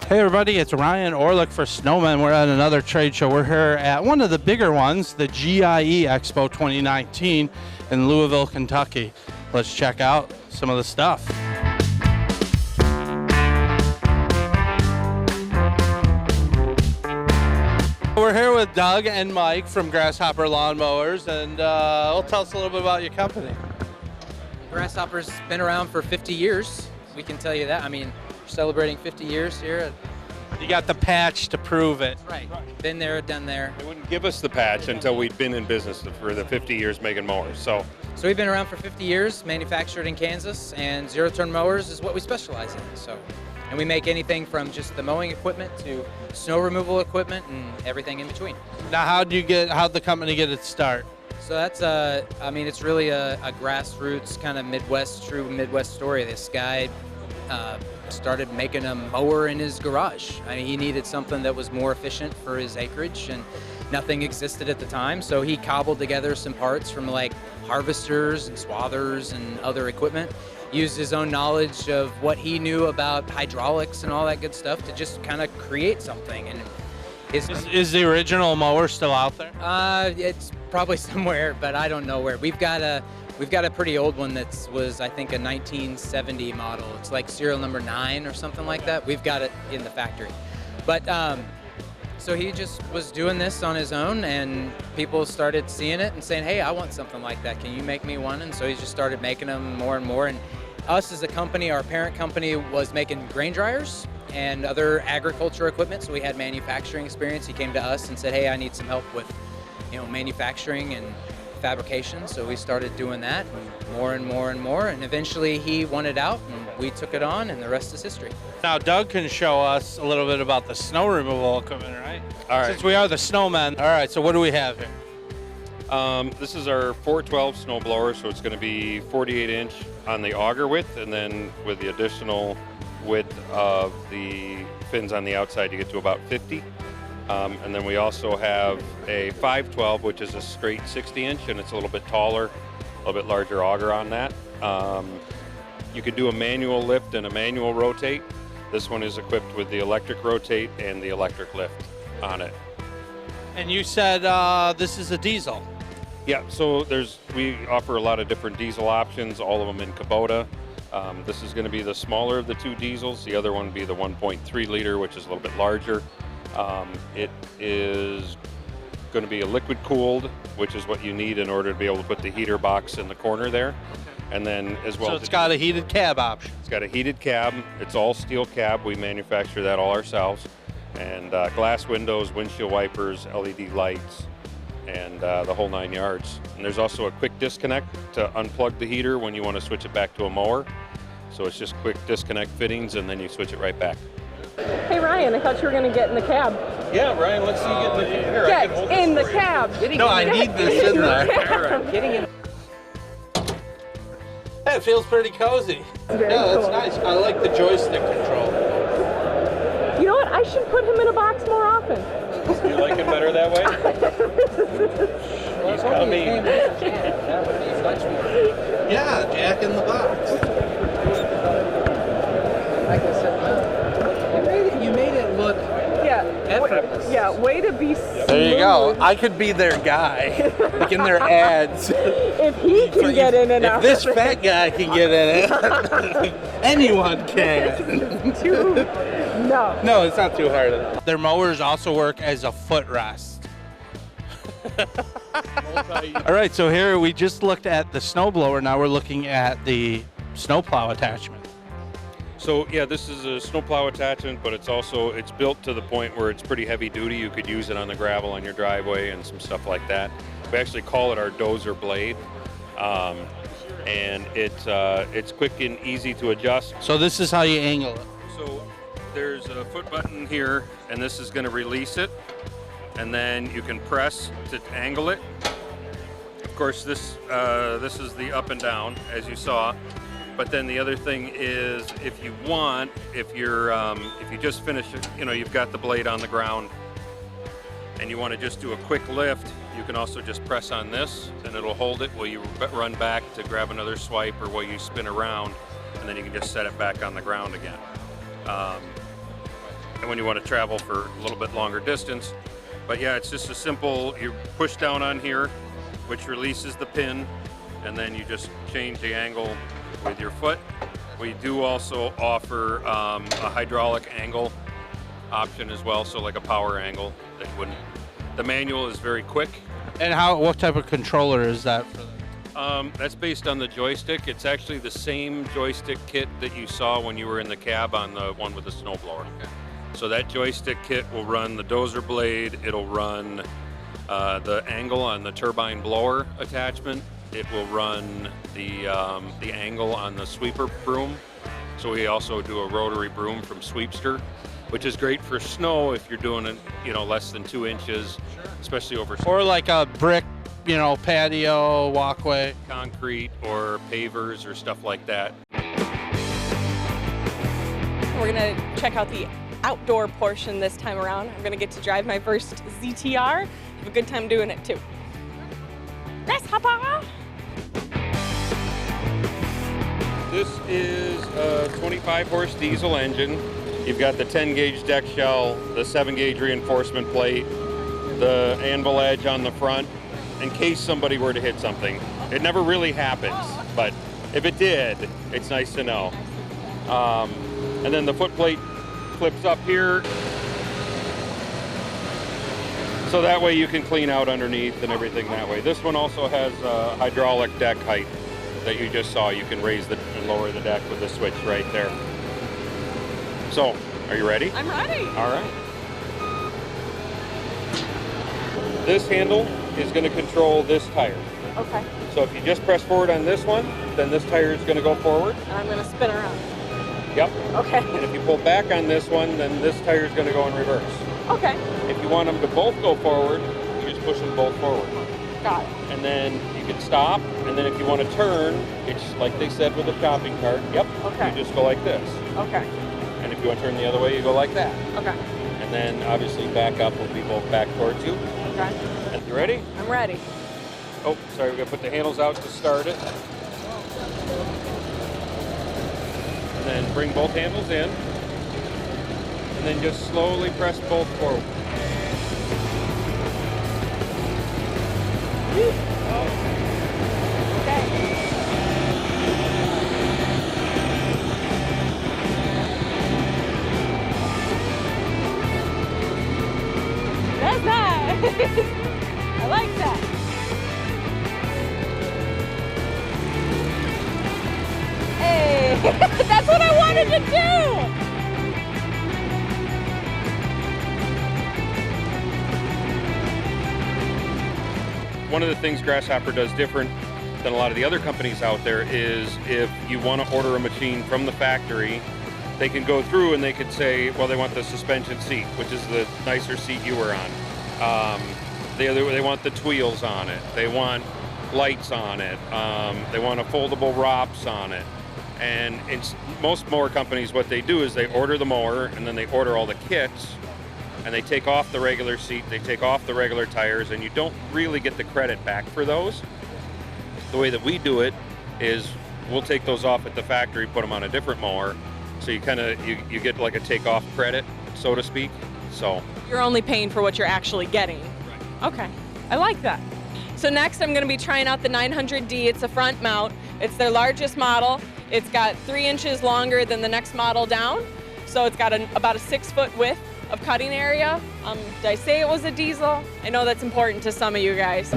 Hey everybody, it's Ryan Orlick for Snowmen. We're at another trade show. We're here at one of the bigger ones, the GIE+EXPO 2019 in Louisville, Kentucky. Let's check out some of the stuff. We're here with Doug and Mike from Grasshopper Lawnmowers, and they'll tell us a little bit about your company. Grasshopper's been around for 50 years. We can tell you that. I mean, we're celebrating 50 years here. You got the patch to prove it. Right. Been there, done there. They wouldn't give us the patch until we'd been in business for the 50 years making mowers. So we've been around for 50 years, manufactured in Kansas, and zero-turn mowers is what we specialize in. And we make anything from just the mowing equipment to snow removal equipment and everything in between. Now, how'd the company get its start? So that's I mean, it's really a grassroots kind of true Midwest story. This guy started making a mower in his garage. I mean, he needed something that was more efficient for his acreage, and nothing existed at the time. So he cobbled together some parts from like harvesters and swathers and other equipment, used his own knowledge of what he knew about hydraulics and all that good stuff to just kind of create something. And is the original mower still out there? It's probably somewhere, but I don't know where. We've got a pretty old one that was, I think, a 1970 model. It's like serial number 9 or something like that. We've got it in the factory. But so he just was doing this on his own, and people started seeing it and saying, hey, I want something like that. Can you make me one? And so he just started making them more and more. And us as a company, our parent company was making grain dryers and other agriculture equipment, so we had manufacturing experience. He came to us and said, hey, I need some help with, manufacturing and fabrication. So we started doing that, and more and more and more, and eventually he wanted out and we took it on, and the rest is history. Now Doug can show us a little bit about the snow removal equipment, right? All right. Since we are the snowmen. All right, so what do we have here? this is our 412 snow blower, so it's going to be 48 inch on the auger width, and then with the additional width of the fins on the outside, you get to about 50. And then we also have a 512, which is a straight 60 inch, and it's a little bit taller, a little bit larger auger on that. You can do a manual lift and a manual rotate. This one is equipped with the electric rotate and the electric lift on it. And you said this is a diesel. Yeah, so we offer a lot of different diesel options, all of them in Kubota. This is going to be the smaller of the two diesels. The other one would be the 1.3 liter, which is a little bit larger. It is going to be a liquid cooled, which is what you need in order to be able to put the heater box in the corner there. And then as well. So it's got a heated cab option. It's got a heated cab. It's all steel cab. We manufacture that all ourselves. And glass windows, windshield wipers, LED lights, and the whole 9 yards. And there's also a quick disconnect to unplug the heater when you want to switch it back to a mower. So it's just quick disconnect fittings, and then you switch it right back. Hey Ryan, I thought you were going to get in the cab. Yeah, Ryan, let's see you get in the Get in the cab. No, I need this in there. Getting in. Hey, it feels pretty cozy. Very Yeah, that's cool. nice. I like the joystick control. You know what? I should put him in a box more often. You like it better that way? He's coming. That would be much more. Yeah, Jack in the box. I can set them up. You made it look effortless. Yeah, way to be smooth. There you go. I could be their guy, like in their ads. If he can get in and out. If this fat guy can get in it, anyone can. No, it's not too hard. Their mowers also work as a footrest. All right, so here we just looked at the snowblower. Now we're looking at the snowplow attachment. So yeah, this is a snowplow attachment, but it's built to the point where it's pretty heavy duty. You could use it on the gravel on your driveway and some stuff like that. We actually call it our dozer blade, and it's quick and easy to adjust. So this is how you angle it. So there's a foot button here, and this is going to release it, and then you can press to angle it. Of course, this is the up and down, as you saw. But then the other thing is, if you just finish it, you've got the blade on the ground, and you want to just do a quick lift, you can also just press on this, and it'll hold it while you run back to grab another swipe, or while you spin around, and then you can just set it back on the ground again. when you want to travel for a little bit longer distance. But yeah, it's just a simple, you push down on here, which releases the pin, and then you just change the angle with your foot. We do also offer a hydraulic angle option as well, so like a power angle that wouldn't. The manual is very quick. And what type of controller is that for that? That's based on the joystick. It's actually the same joystick kit that you saw when you were in the cab on the one with the snowblower. Okay. So that joystick kit will run the dozer blade. It'll run the angle on the turbine blower attachment. It will run the angle on the sweeper broom. So we also do a rotary broom from Sweepster, which is great for snow if you're doing it, less than 2 inches, especially over or like a brick, patio, walkway, concrete, or pavers or stuff like that. We're gonna check out the outdoor portion this time around. I'm gonna get to drive my first ZTR. Have a good time doing it too. Grasshopper! This is a 25 horse diesel engine. You've got the 10 gauge deck shell, the 7 gauge reinforcement plate, the anvil edge on the front, in case somebody were to hit something. It never really happens, but if it did, it's nice to know. And then the foot plate flips up here, so that way you can clean out underneath and everything that way. This one also has a hydraulic deck height that you just saw. You can raise and lower the deck with the switch right there. So, are you ready? I'm ready. All right. This handle is going to control this tire. Okay. So if you just press forward on this one, then this tire is going to go forward. And I'm going to spin around. Yep. Okay. And if you pull back on this one, then this tire is going to go in reverse. Okay. If you want them to both go forward, you just push them both forward. Got it. And then you can stop, and then if you want to turn, it's like they said with the shopping cart. Yep. Okay. You just go like this. Okay. And if you want to turn the other way, you go like that. Okay. And then obviously back up will be both back towards you. Okay. And you ready? I'm ready. Oh, sorry, we're gonna put the handles out to start it. And then bring both handles in. And then just slowly press both forward. That's nice. I like that. Hey, that's what I wanted to do. One of the things Grasshopper does different than a lot of the other companies out there is if you want to order a machine from the factory, they can go through and they could say, well, they want the suspension seat, which is the nicer seat you were on. They want the wheels on it. They want lights on it. They want a foldable ROPS on it. And in most mower companies, what they do is they order the mower and then they order all the kits and they take off the regular seat, they take off the regular tires, and you don't really get the credit back for those. The way that we do it is we'll take those off at the factory, put them on a different mower, so you kind of you get like a take-off credit, so to speak. So You're only paying for what you're actually getting. Right. Okay, I like that. So next I'm going to be trying out the 900D. It's a front mount. It's their largest model. It's got 3 inches longer than the next model down. So it's got about a 6 foot width of cutting area. Did I say it was a diesel? I know that's important to some of you guys.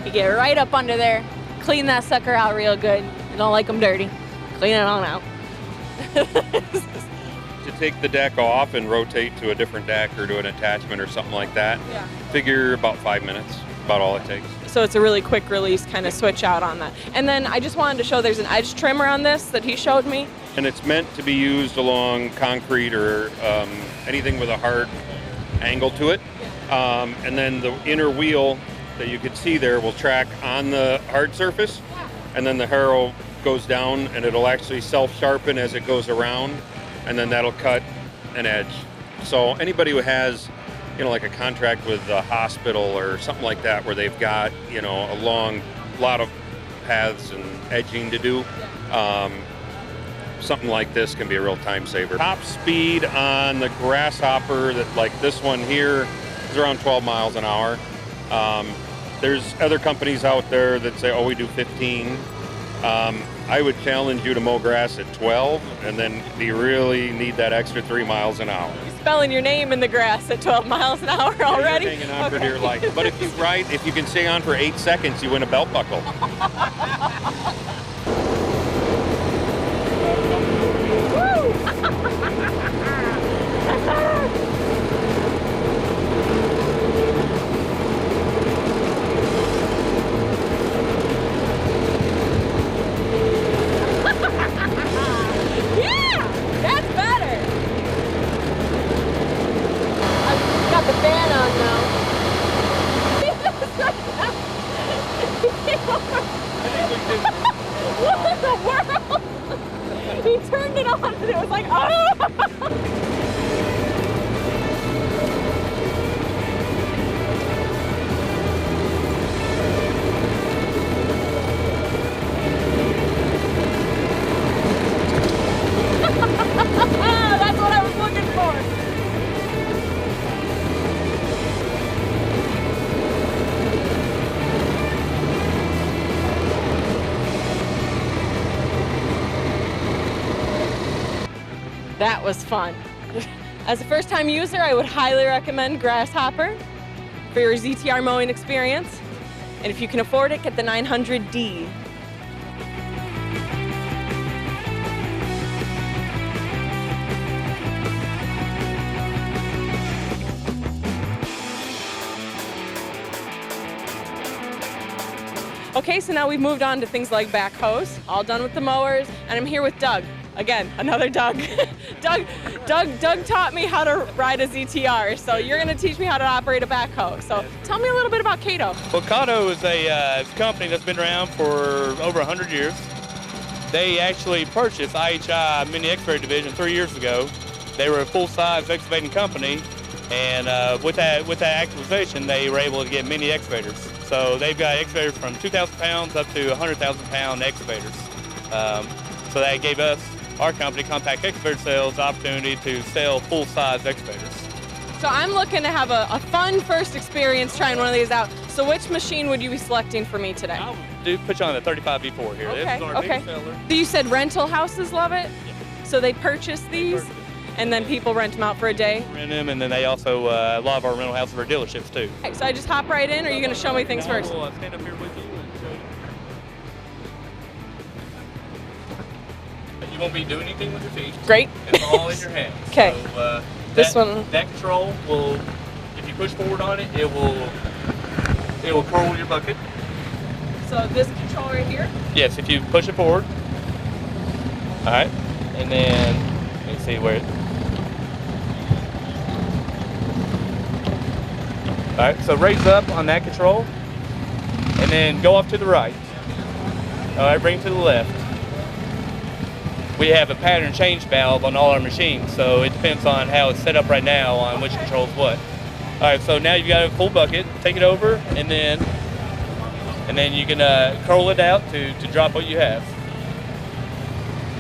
You get right up under there, clean that sucker out real good. You don't like them dirty. Clean it on out. to take the deck off and rotate to a different deck or to an attachment or something like that, Yeah. figure about 5 minutes, about all it takes. So it's a really quick release kind of switch out on that. And then I just wanted to show there's an edge trimmer on this that he showed me. And it's meant to be used along concrete or anything with a hard angle to it. And then the inner wheel that you can see there will track on the hard surface, and then the harrow goes down, and it'll actually self-sharpen as it goes around, and then that'll cut an edge. So anybody who has, you know, like a contract with a hospital or something like that, where they've got, you know, a lot of paths and edging to do, something like this can be a real time saver. Top speed on the Grasshopper, that like this one here, is around 12 miles an hour. There's other companies out there that say, oh, we do 15. I would challenge you to mow grass at 12, and then do you really need that extra 3 miles an hour? You're spelling your name in the grass at 12 miles an hour already? You're hanging on for dear life. But if you can stay on for 8 seconds, you win a belt buckle. He turned it on and it was like, oh! That's what I was looking for. That was fun. As a first-time user, I would highly recommend Grasshopper for your ZTR mowing experience. And if you can afford it, get the 900D. Okay, so now we've moved on to things like backhoes, all done with the mowers, and I'm here with Doug. Again, another Doug. Doug taught me how to ride a ZTR, so you're going to teach me how to operate a backhoe. So tell me a little bit about Kato. Well, Kato is a company that's been around for over 100 years. They actually purchased IHI Mini Excavator Division 3 years ago. They were a full-size excavating company, and with that acquisition, they were able to get mini excavators. So they've got excavators from 2,000 pounds up to 100,000 pound excavators. So that gave us, our company, Compact Excavator Sales, the opportunity to sell full-size excavators. So I'm looking to have a fun first experience trying one of these out. So which machine would you be selecting for me today? I'll put you on the 35 V4 here. This is our big seller. So you said rental houses love it? Yeah. So they purchase these, and then people rent them out for a day? Rent them, and then they also, a lot of our rental houses are dealerships too. Okay, so I just hop right in, or are you going to show me things first? I'll stand up here with you and show you. You won't be doing anything with your feet. Great. It's all in your hands. Okay. So, this one. That control will, if you push forward on it, it will curl your bucket. So this control right here? Yes, if you push it forward. All right, and then let me see where it. All right, so raise up on that control, and then go off to the right. All right, bring it to the left. We have a pattern change valve on all our machines, so it depends on how it's set up right now on which controls what. All right, so now you've got a full bucket. Take it over, and then you can curl it out to drop what you have.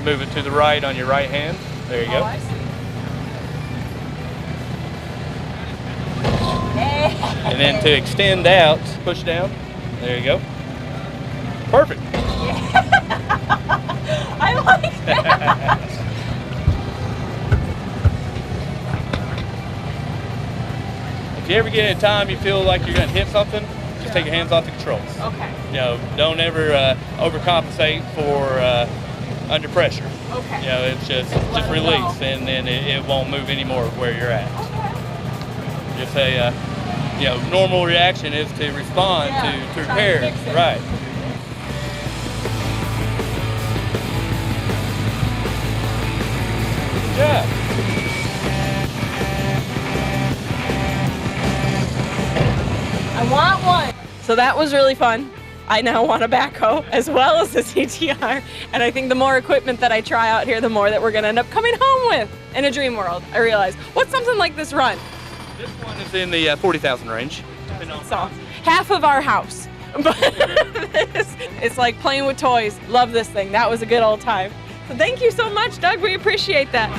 Move it to the right on your right hand. There you go. Oh, I see. And then to extend out, push down. There you go. Perfect. I like that. If you ever get in a time you feel like you're going to hit something, just take your hands off the controls. Okay. You know, don't ever overcompensate for under pressure. Okay. You know, it's just release, and then it won't move anymore where you're at. Just a normal reaction is to respond to repair. Right. Good job. I want one. So that was really fun. I now want a backhoe as well as a CTR, and I think the more equipment that I try out here, the more that we're gonna end up coming home with in a dream world, I realize. What's something like this run? This one is in the 40,000 range. So, half of our house. But it's like playing with toys. Love this thing. That was a good old time. So thank you so much, Doug. We appreciate that.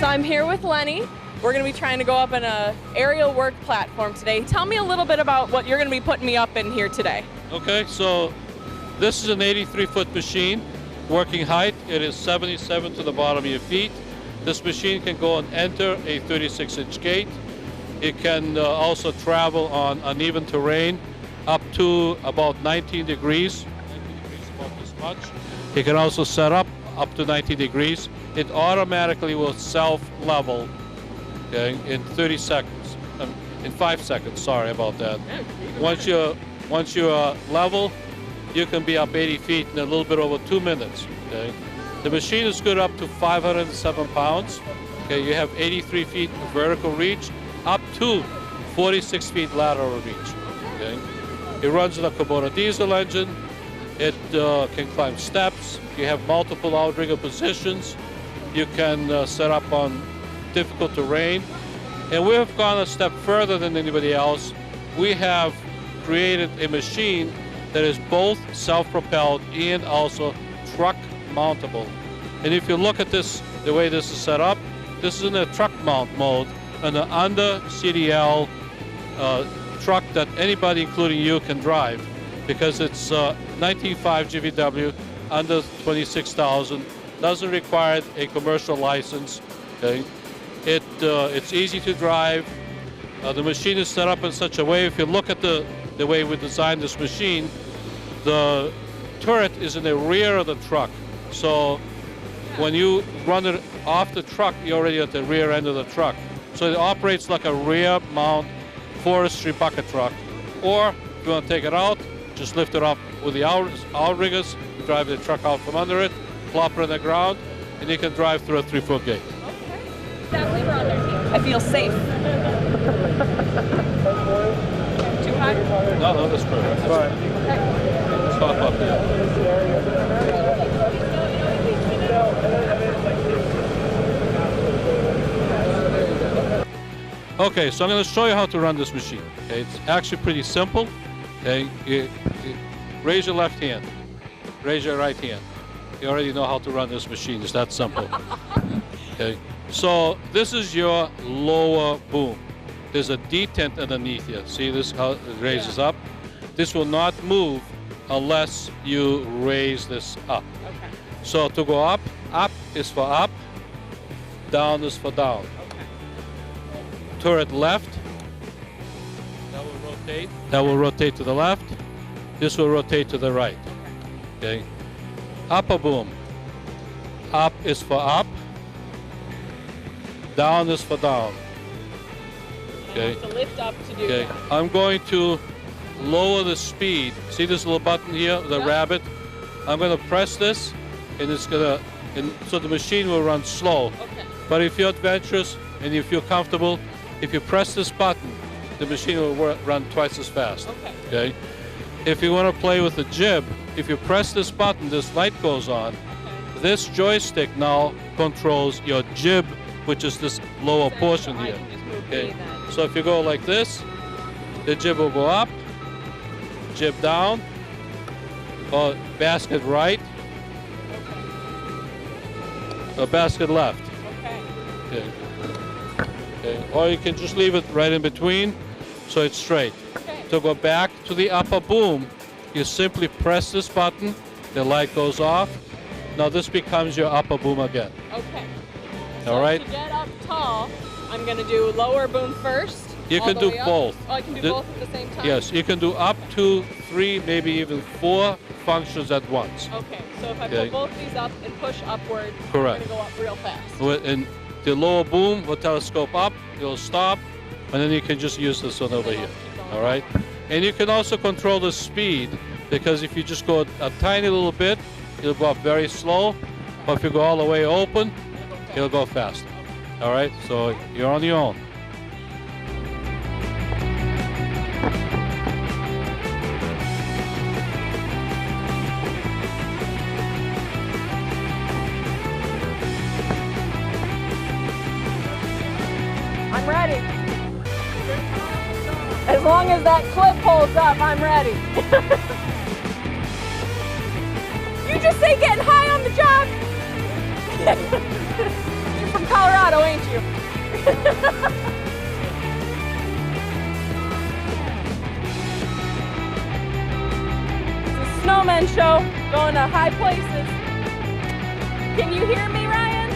So I'm here with Lenny. We're going to be trying to go up in a aerial work platform today. Tell me a little bit about what you're going to be putting me up in here today. Okay, so this is an 83-foot machine. Working height, it is 77 to the bottom of your feet. This machine can go and enter a 36-inch gate. It can also travel on uneven terrain up to about 19 degrees. 19 degrees, about this much. It can also set up to 90 degrees. It automatically will self-level, okay, in 30 seconds. In 5 seconds, sorry about that. Once you're level, you can be up 80 feet in a little bit over 2 minutes. Okay? The machine is good up to 507 pounds. Okay, you have 83 feet vertical reach, up to 46 feet lateral reach. Okay? It runs on a Kubota diesel engine. It can climb steps. You have multiple outrigger positions. You can set up on difficult terrain. And we have gone a step further than anybody else. We have created a machine that is both self-propelled and also truck mountable. And if you look at this, the way this is set up, this is in a truck mount mode, and an under CDL truck that anybody, including you, can drive, because it's 19.5 GVW, under 26,000, doesn't require a commercial license. Okay, it's easy to drive. The machine is set up in such a way, if you look at the way we designed this machine, the turret is in the rear of the truck. So when you run it off the truck, you're already at the rear end of the truck. So it operates like a rear mount forestry bucket truck. Or if you want to take it out, just lift it up with the outriggers, drive the truck out from under it, plop it on the ground, and you can drive through a 3-foot gate. Okay. I feel safe. Too high? No, that's perfect. That's fine. Okay. Let's hop up here. Okay, so I'm going to show you how to run this machine. Okay, it's actually pretty simple. Okay, you raise your left hand, raise your right hand. You already know how to run this machine. It's that simple. Okay, so this is your lower boom. There's a detent underneath here. See this, how it raises up? This will not move unless you raise this up. Okay. So to go up, up is for up, down is for down. Okay. Turret left, that will rotate. That will rotate to the left. This will rotate to the right. Okay. Upper boom, up is for up, down is for down. Okay. To lift up to do Okay. that. I'm going to lower the speed. See this little button here, the Yeah. rabbit? I'm going to press this, and it's going to, and so the machine will run slow. Okay. But if you're adventurous and you feel comfortable, if you press this button, the machine will run twice as fast. Okay. Okay. If you want to play with the jib, if you press this button, this light goes on. Okay. This joystick now controls your jib, which is this lower portion I here. can just move Okay. me then. So if you go like this, the jib will go up, jib down, or basket right, or basket left. Okay. Okay. Okay. Or you can just leave it right in between, so it's straight. Okay. To go back to the upper boom, you simply press this button, the light goes off. Now this becomes your upper boom again. Okay. All So right? to get up tall, I'm going to do lower boom first. You all can the do way up? both. Oh, I can do The- both at the same time? Yes, you can do up to 3, maybe even 4 functions at once. Okay, so if I Okay. put both these up and push upward, Correct. I'm going to go up real fast. And the lower boom will telescope up, it'll stop, and then you can just use this one over then here. I'll keep going. All right? And you can also control the speed, because if you just go a tiny little bit, it'll go up very slow. But if you go all the way open, it'll go faster. All right, so you're on your own. I'm ready. As long as that clip holds up, I'm ready. You just say getting high on the job. You're from Colorado, ain't you? It's a snowman show going to high places. Can you hear me, Ryan?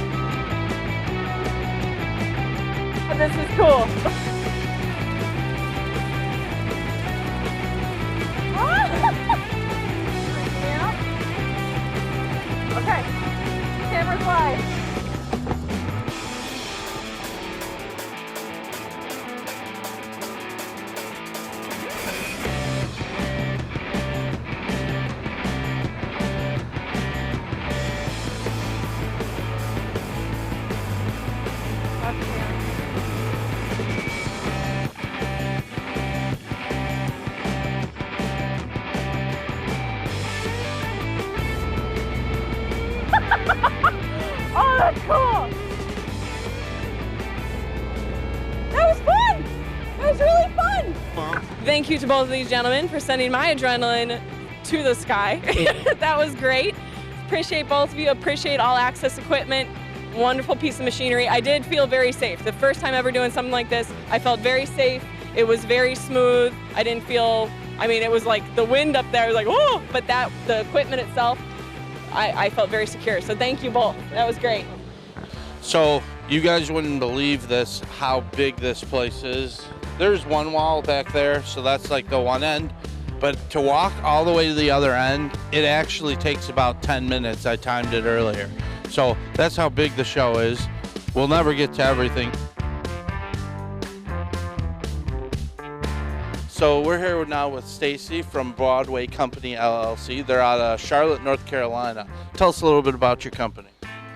This is cool. Okay, camera's live. Oh, that's cool! That was fun! That was really fun! Thank you to both of these gentlemen for sending my adrenaline to the sky. That was great. Appreciate both of you, appreciate All Access Equipment. Wonderful piece of machinery. I did feel very safe. The first time ever doing something like this, I felt very safe. It was very smooth. I didn't feel, I mean, it was like the wind up there, I was like, whoa! But the equipment itself, I felt very secure. So thank you both. That was great. So you guys wouldn't believe this, how big this place is. There's one wall back there, so that's like the one end. But to walk all the way to the other end, it actually takes about 10 minutes. I timed it earlier. So that's how big the show is. We'll never get to everything. So we're here now with Stacy from Broadway Company LLC. They're out of Charlotte, North Carolina. Tell us a little bit about your company.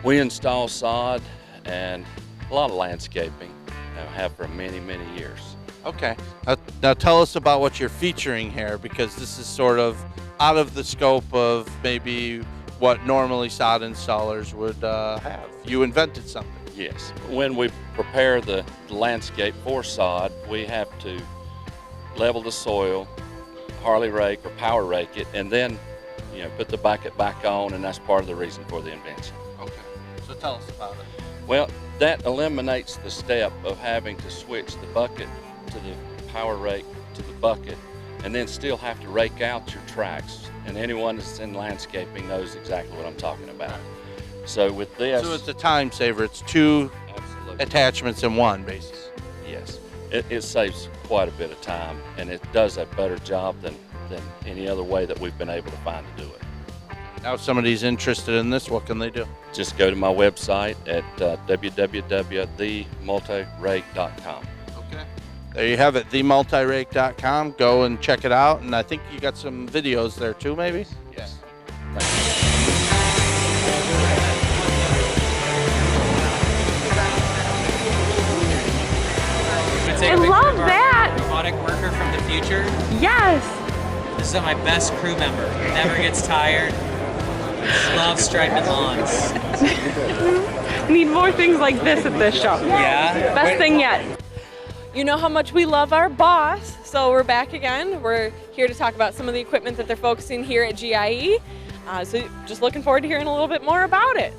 We install sod and a lot of landscaping, and have for many, many years. Okay. Now tell us about what you're featuring here, because this is sort of out of the scope of maybe what normally sod installers would have. You invented something. Yes. When we prepare the landscape for sod, we have to level the soil, Harley rake or power rake it, and then put the bucket back on, and that's part of the reason for the invention. Okay. So tell us about it. Well, that eliminates the step of having to switch the bucket to the power rake to the bucket, and then still have to rake out your tracks. And anyone that's in landscaping knows exactly what I'm talking about. So with this, So it's a time saver. It's two absolutely, attachments in one, basically. yes, it saves quite a bit of time, and it does a better job than any other way that we've been able to find to do it. Now if somebody's interested in this, what can they do? Just go to my website at www.themultirake.com. Okay. There you have it, themultirake.com. Go and check it out. And I think you got some videos there too, maybe? Yes. I love that. Robotic worker from the future. Yes. This is my best crew member. Never gets tired. Loves striping lawns. Need more things like this at this show. Yeah. Best thing yet. You know how much we love our boss, so we're back again. We're here to talk about some of the equipment that they're focusing here at GIE. So just looking forward to hearing a little bit more about it.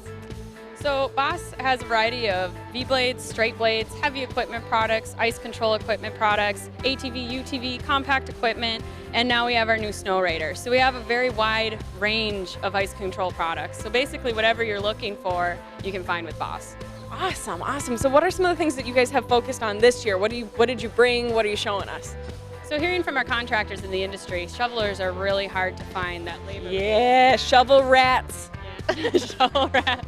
So Boss has a variety of V-blades, straight blades, heavy equipment products, ice control equipment products, ATV, UTV, compact equipment, and now we have our new Snow Raider. So we have a very wide range of ice control products. So basically whatever you're looking for, you can find with Boss. Awesome, awesome. So what are some of the things that you guys have focused on this year? What did you bring? What are you showing us? So hearing from our contractors in the industry, shovelers are really hard to find that labor. Yeah, shovel rats. Shovel rats.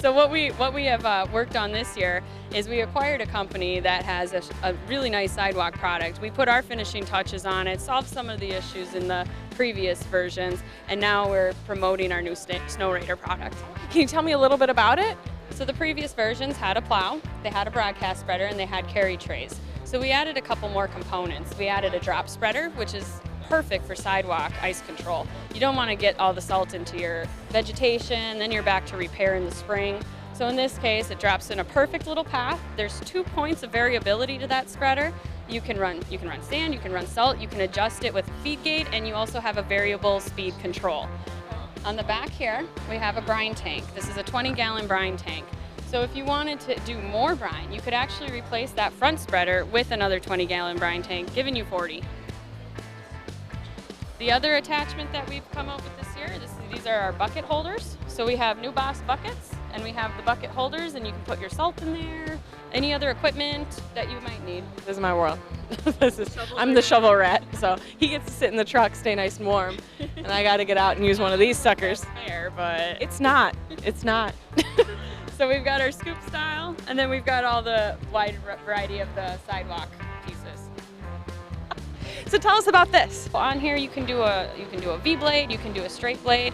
So what we have worked on this year is we acquired a company that has a really nice sidewalk product. We put our finishing touches on it, solved some of the issues in the previous versions, and now we're promoting our new Snow Raider product. Can you tell me a little bit about it? So the previous versions had a plow, they had a broadcast spreader, and they had carry trays. So we added a couple more components. We added a drop spreader, which is perfect for sidewalk ice control. You don't want to get all the salt into your vegetation, then you're back to repair in the spring. So in this case, it drops in a perfect little path. There's 2 points of variability to that spreader. You can run sand, you can run salt, you can adjust it with a feed gate, and you also have a variable speed control. On the back here, we have a brine tank. This is a 20-gallon brine tank. So if you wanted to do more brine, you could actually replace that front spreader with another 20-gallon brine tank, giving you 40. The other attachment that we've come up with this year, these are our bucket holders. So we have new Boss buckets, and we have the bucket holders, and you can put your salt in there, any other equipment that you might need. This is my world. I'm the shovel rat, so he gets to sit in the truck, stay nice and warm, and I got to get out and use one of these suckers. Fair, but It's not. It's not. so we've got our scoop style, and then we've got all the wide variety of the sidewalk pieces. So tell us about this. On here, you can do a V blade, you can do a straight blade,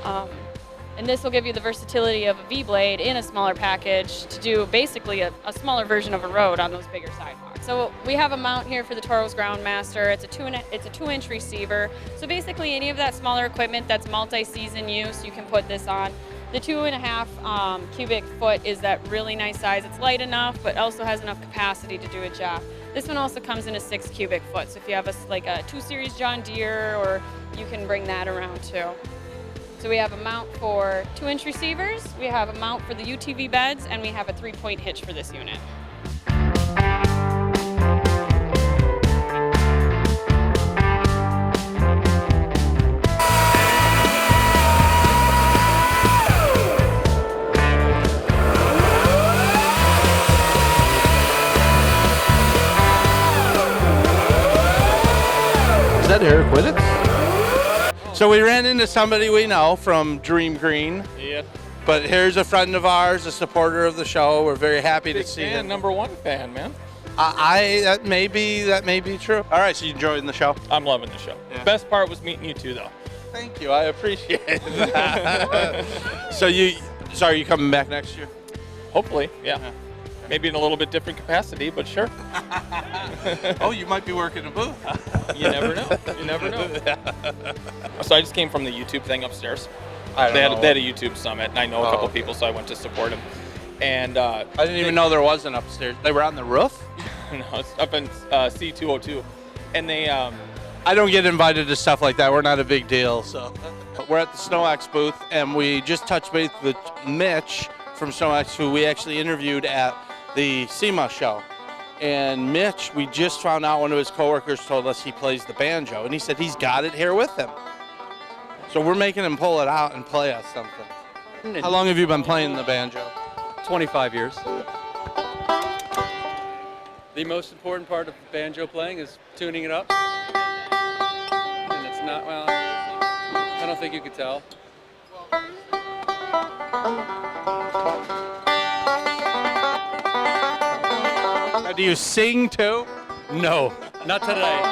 and this will give you the versatility of a V blade in a smaller package to do basically a smaller version of a road on those bigger sidewalks. So we have a mount here for the Toro's Groundmaster. It's a 2-inch receiver. So basically, any of that smaller equipment that's multi-season use, you can put this on. The 2.5 cubic foot is that really nice size. It's light enough, but also has enough capacity to do a job. This one also comes in a 6 cubic foot, so if you have like a 2 Series John Deere, or you can bring that around too. So we have a mount for 2-inch receivers, we have a mount for the UTV beds, and we have a 3-point hitch for this unit. Is that Eric Whittitz? So we ran into somebody we know from Dream Green. Yeah. But here's a friend of ours, a supporter of the show. We're very happy to see him. #1 fan, man. That may be true. All right, so you enjoying the show? I'm loving the show. Yeah. Best part was meeting you two, though. Thank you. I appreciate that. So are you coming back next year? Hopefully, yeah. Maybe in a little bit different capacity, but sure. Oh, you might be working a booth. You never know. You never know. So I just came from the YouTube thing upstairs. I They had a YouTube summit, and I know a couple people, so I went to support them. And I didn't even know there was an upstairs. They were on the roof? No, it's up in C202. And they... I don't get invited to stuff like that. We're not a big deal. So we're at the Sno X booth, and we just touched base with Mitch from Sno X, who we actually interviewed at the SEMA show. And Mitch, we just found out one of his coworkers told us he plays the banjo, and he said he's got it here with him. So we're making him pull it out and play us something. How long have you been playing the banjo? 25 years. The most important part of banjo playing is tuning it up. And it's not, well, I don't think you could tell. Now, do you sing too? No, not today.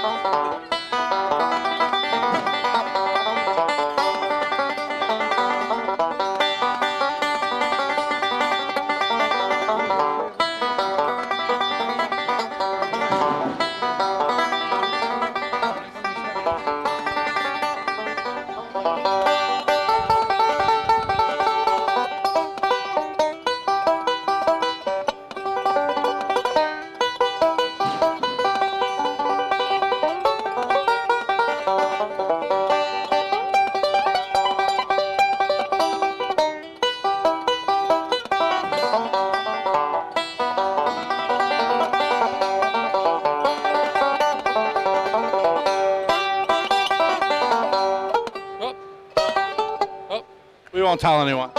We won't tell anyone.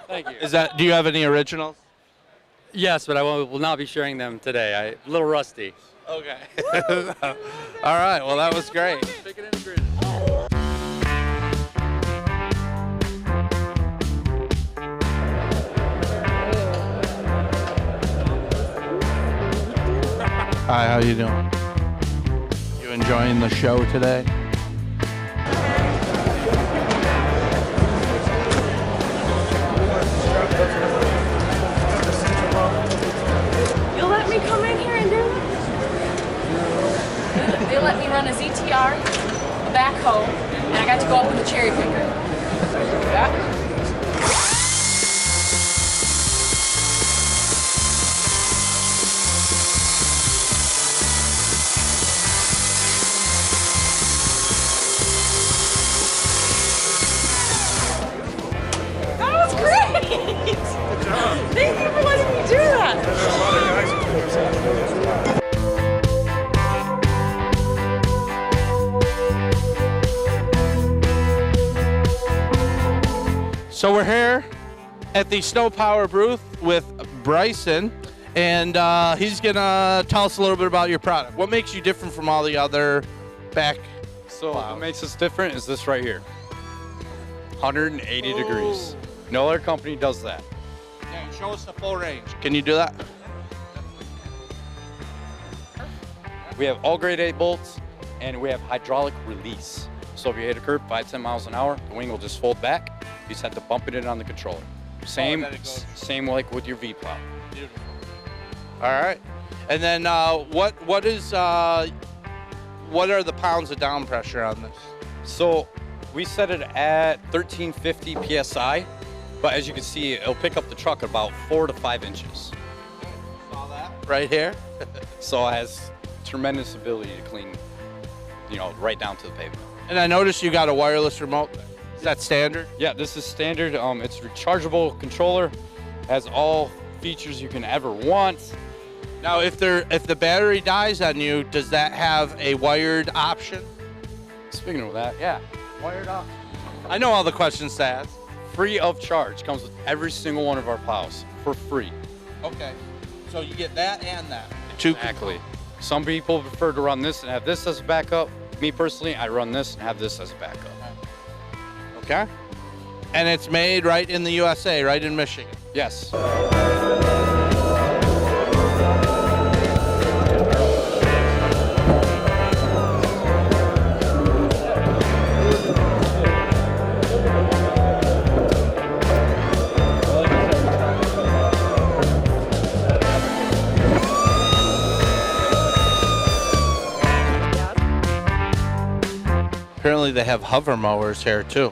Thank you. Do you have any originals? Yes, but I will not be sharing them today. I'm a little rusty. Okay. All right, well, that was great. Hi, how you doing? You enjoying the show today? You'll let me come in here and do it? They let me run a ZTR, a backhoe, and I got to go up with a cherry picker. Yeah. That was great! Thank you for letting me do that. So we're here at the Sno Power booth with Bryson, and he's gonna tell us a little bit about your product. What makes you different from all the other back? So what makes us different is this right here. 180 degrees. No other company does that. Yeah, show us the full range. Can you do that? We have all grade 8 bolts, and we have hydraulic release. So if you hit a curb 5-10 miles an hour, the wing will just fold back. You just have to bump it in on the controller. Same like with your V-plow. Beautiful. All right. And then what are the pounds of down pressure on this? So we set it at 1350 PSI, but as you can see, it'll pick up the truck about 4 to 5 inches. Saw that right here. So it has tremendous ability to clean, right down to the pavement. And I noticed you got a wireless remote. Is that standard? Yeah, this is standard. It's a rechargeable controller. Has all features you can ever want. Now, if the battery dies on you, does that have a wired option? Speaking of that, yeah, wired option. I know all the questions to ask. Free of charge. Comes with every single one of our plows for free. Okay, so you get that and that. Exactly. Some people prefer to run this and have this as a backup. Me personally, I run this and have this as a backup. Okay. And it's made right in the USA, right in Michigan. Yes. Apparently they have hover mowers here too.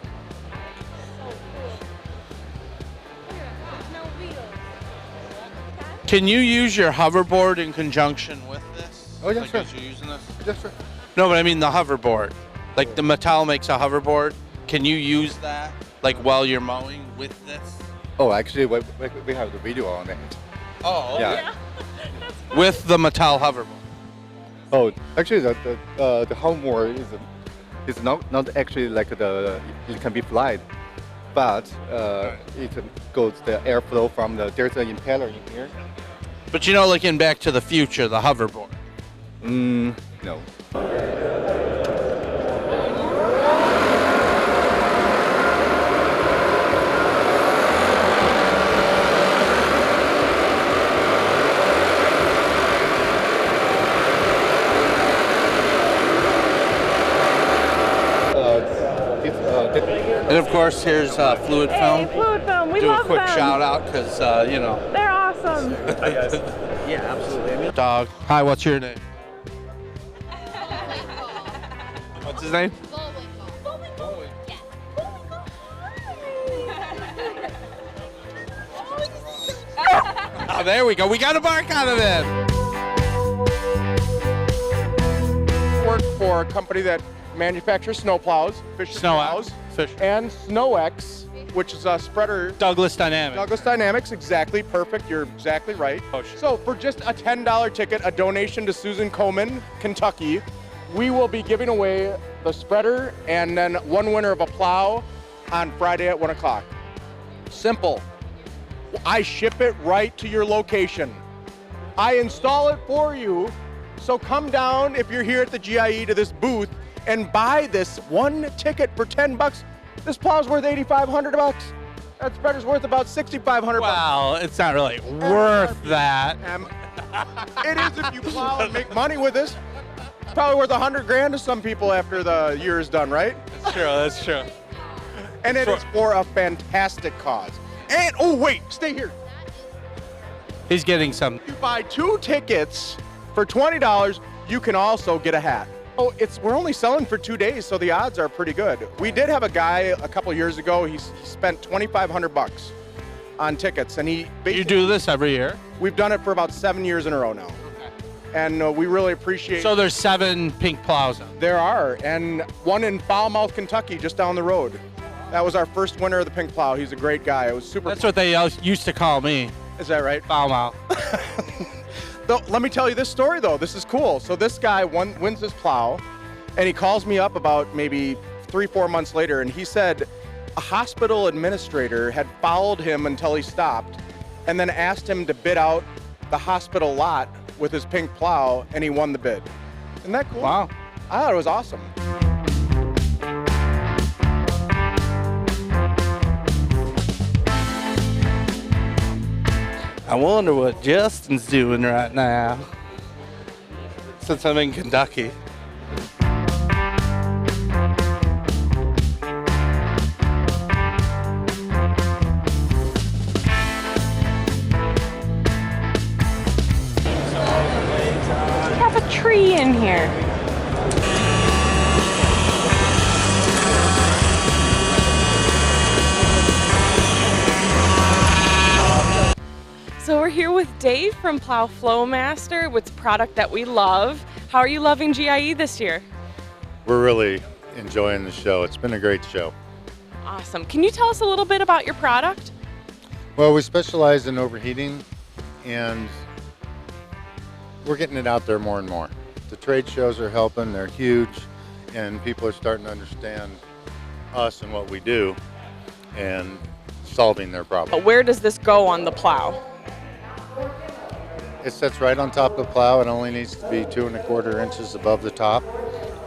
Can you use your hoverboard in conjunction with this? Oh, yes, sir. As you're using this? Yes, sir. No, but I mean the hoverboard. Like the Mattel makes a hoverboard. Can you use that like while you're mowing with this? Oh, actually, we have the video on it. Oh, yeah. With the Mattel hoverboard. Oh, actually, the hoverboard is not actually like it can be flied, but it goes the airflow from there's an impeller in here. But like in Back to the Future, the hoverboard. No. And of course, here's fluid film. Hey, fluid film. We Do love a quick them. shout out because They're awesome. Hi guys. Yeah, absolutely. Dog. Hi, what's your name? What's his name? Oh, there we go. We got a bark out of it. Work for a company that manufactures snow plows, Fisher plows, and SnoX, which is a spreader. Douglas Dynamics. Douglas Dynamics, exactly perfect. You're exactly right. So for just a $10 ticket, a donation to Susan Komen, Kentucky, we will be giving away the spreader and then one winner of a plow on Friday at 1 o'clock. Simple. I ship it right to your location. I install it for you. So come down if you're here at the GIE to this booth and buy this one ticket for 10 bucks. This plow's worth 8,500 bucks. That spreader's worth about 6,500 bucks. Wow, it's not really worth that. It is if you plow and make money with this. Probably worth 100 grand to some people after the year is done, right? That's true, that's true. And it is for a fantastic cause. And, oh wait, stay here. He's getting some. You buy 2 tickets for $20, you can also get a hat. Oh, we're only selling for 2 days, so the odds are pretty good. We did have a guy a couple years ago, he spent $2,500 on tickets, and he You do this every year? We've done it for about 7 years in a row now. And we really appreciate. So there's 7 pink plows out. There are, and one in Falmouth, Kentucky, just down the road. That was our first winner of the pink plow. He's a great guy. It was super. That's what they used to call me. Is that right? Falmouth. Let me tell you this story though. This is cool. So this guy wins his plow, and he calls me up about maybe 3-4 months later, and he said a hospital administrator had followed him until he stopped, and then asked him to bid out the hospital lot with his pink plow, and he won the bid. Isn't that cool? Wow. I thought it was awesome. I wonder what Justin's doing right now, since I'm in Kentucky. We have a tree in here. So we're here with Dave from Plow Flowmaster with a product that we love. How are you loving GIE this year? We're really enjoying the show. It's been a great show. Awesome. Can you tell us a little bit about your product? Well, we specialize in overheating, and we're getting it out there more and more. The trade shows are helping. They're huge, and people are starting to understand us and what we do and solving their problem. Where does this go on the plow? It sits right on top of the plow. It only needs to be 2 1/4 inches above the top,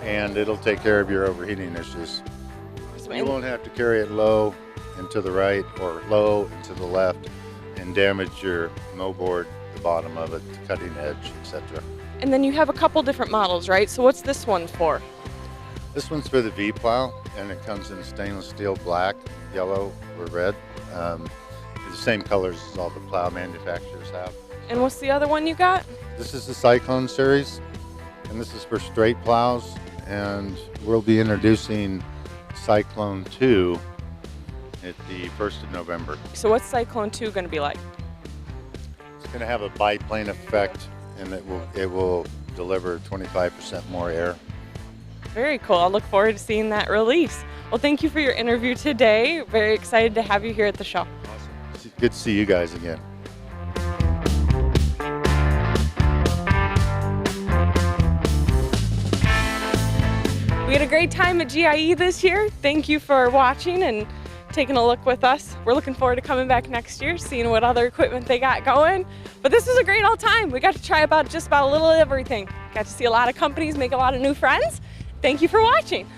and it'll take care of your overheating issues. You won't have to carry it low and to the right or low and to the left and damage your mow board, the bottom of it, the cutting edge, etc. And then you have a couple different models, right? So what's this one for? This one's for the V plow, and it comes in stainless steel black, yellow, or red. The same colors as all the plow manufacturers have. And what's the other one you got? This is the Cyclone series, and this is for straight plows, and we'll be introducing Cyclone 2 at the 1st of November. So what's Cyclone 2 going to be like? It's going to have a biplane effect, and it will deliver 25% more air. Very cool. I'll look forward to seeing that release. Well, thank you for your interview today. Very excited to have you here at the show. It's good to see you guys again. We had a great time at GIE this year. Thank you for watching and taking a look with us. We're looking forward to coming back next year, seeing what other equipment they got going. But this was a great all time. We got to try just about a little of everything. Got to see a lot of companies, make a lot of new friends. Thank you for watching.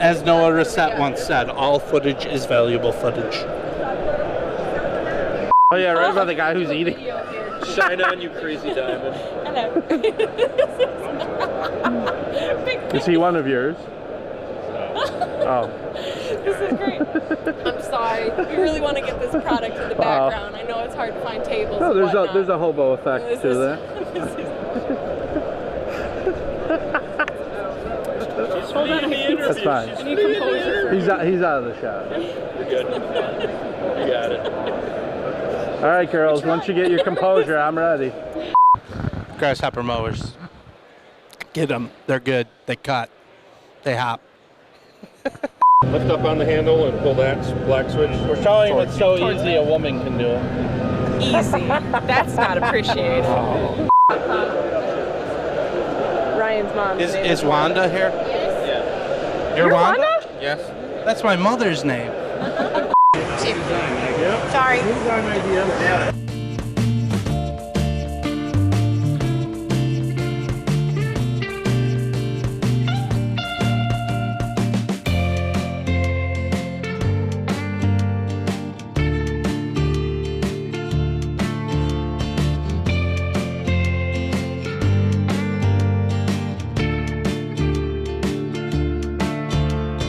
As Noah Reset once said, all footage is valuable footage. Oh yeah, right about the guy who's eating. Shine on, you crazy diamond. Hello. Is he one of yours? Oh. This is great. I'm sorry. We really want to get this product in the background. I know it's hard to find tables. No, and whatnot. there's a hobo effect to that. Hold on. That's fine. I need composure. He's out of the shot. You're good. You got it. All right, girls. Once you get your composure, I'm ready. Grasshopper mowers. Get them. They're good. They cut. They hop. Lift up on the handle and pull that black switch. We're showing it's so easy a woman can do it. Easy. That's not appreciated. Ryan's mom. Is Wanda here? Yes. Yeah. You're Wanda? Wanda? Yes. That's my mother's name. Sorry.